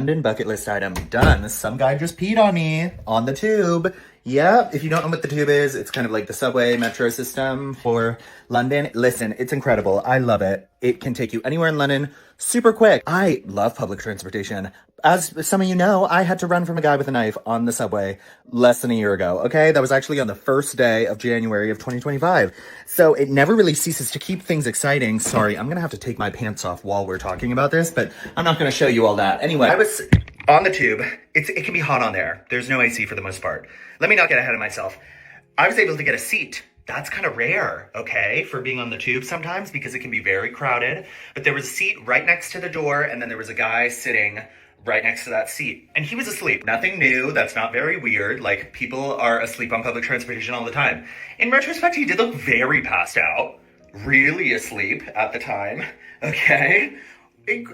London bucket list item done. Some guy just peed on me on the tube. Yep, if you don't know what the tube is, it's kind of like the subway metro system for London. Listen, it's incredible. I love it. It can take you anywhere in London super quick. I love public transportation. As some of you know, I had to run from a guy with a knife on the subway less than a year ago, okay? That was actually on the first day of January of 2025. So it never really ceases to keep things exciting. Sorry, I'm gonna have to take my pants off while we're talking about this, but I'm not gonna show you all that. Anyway, I was on the tube. It can be hot on there. There's no AC for the most part. Let me not get ahead of myself. I was able to get a seat. That's kind of rare, okay, for being on the tube sometimes because it can be very crowded. But there was a seat right next to the door, and then there was a guy sitting right next to that seat. And he was asleep. Nothing new. That's not very weird. Like, people are asleep on public transportation all the time. In retrospect, he did look very passed out. Really asleep at the time, okay?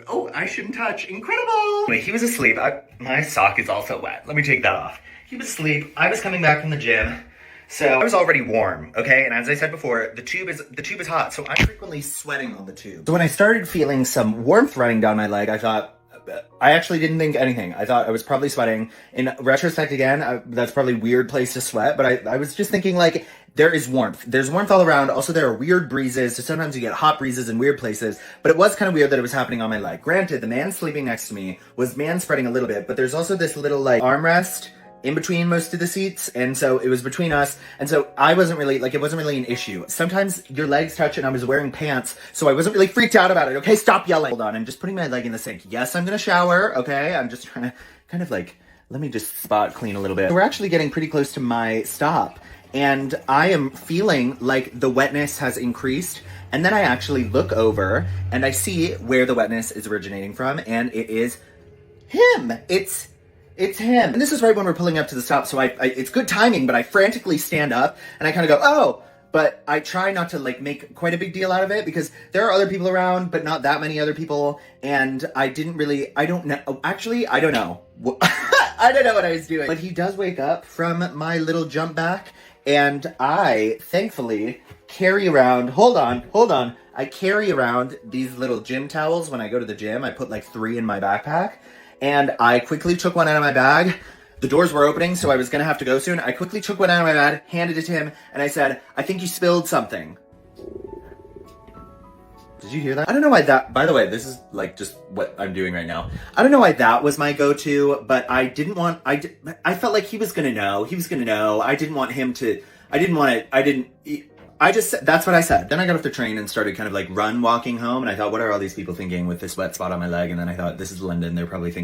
Oh, I shouldn't touch. Incredible. Anyway, he was asleep. My sock is also wet. Let me take that off. He was asleep. I was coming back from the gym. So I was already warm, okay? And as I said before, the tube is hot, so I'm frequently sweating on the tube. So when I started feeling some warmth running down my leg, I actually didn't think anything. I thought I was probably sweating. In retrospect, again, that's probably a weird place to sweat, but I was just thinking, like, there is warmth. There's warmth all around. Also, there are weird breezes, so sometimes you get hot breezes in weird places, but it was kind of weird that it was happening on my leg. Granted, the man sleeping next to me was man-spreading a little bit, but there's also this little, like, armrest in between most of the seats, and so it was between us, and so I wasn't really, like, it wasn't really an issue. Sometimes your legs touch, and I was wearing pants, so I wasn't really freaked out about it. Okay, stop yelling. Hold on, I'm just putting my leg in the sink. Yes, I'm gonna shower, okay? I'm just trying to kind of, like, let me just spot clean a little bit. We're actually getting pretty close to my stop, and I am feeling like the wetness has increased, and then I actually look over, and I see where the wetness is originating from, and it is him. It's him. And this is right when we're pulling up to the stop, so it's good timing, but I frantically stand up, and I kind of go, oh! But I try not to, like, make quite a big deal out of it, because there are other people around, but not that many other people, and I don't know. I don't know. I don't know what I was doing. But he does wake up from my little jump back, and I, thankfully, carry around, hold on. I carry around these little gym towels when I go to the gym. I put, like, 3 in my backpack. And I quickly took one out of my bag. The doors were opening, so I was gonna have to go soon. I quickly took one out of my bag, handed it to him, and I said, I think you spilled something. Did you hear that? I don't know why that, by the way, this is like just what I'm doing right now. I don't know why that was my go-to, but I felt like he was gonna know. I didn't want him to, that's what I said. Then I got off the train and started kind of like walking home, and I thought, what are all these people thinking with this wet spot on my leg? And then I thought, this is London, they're probably thinking,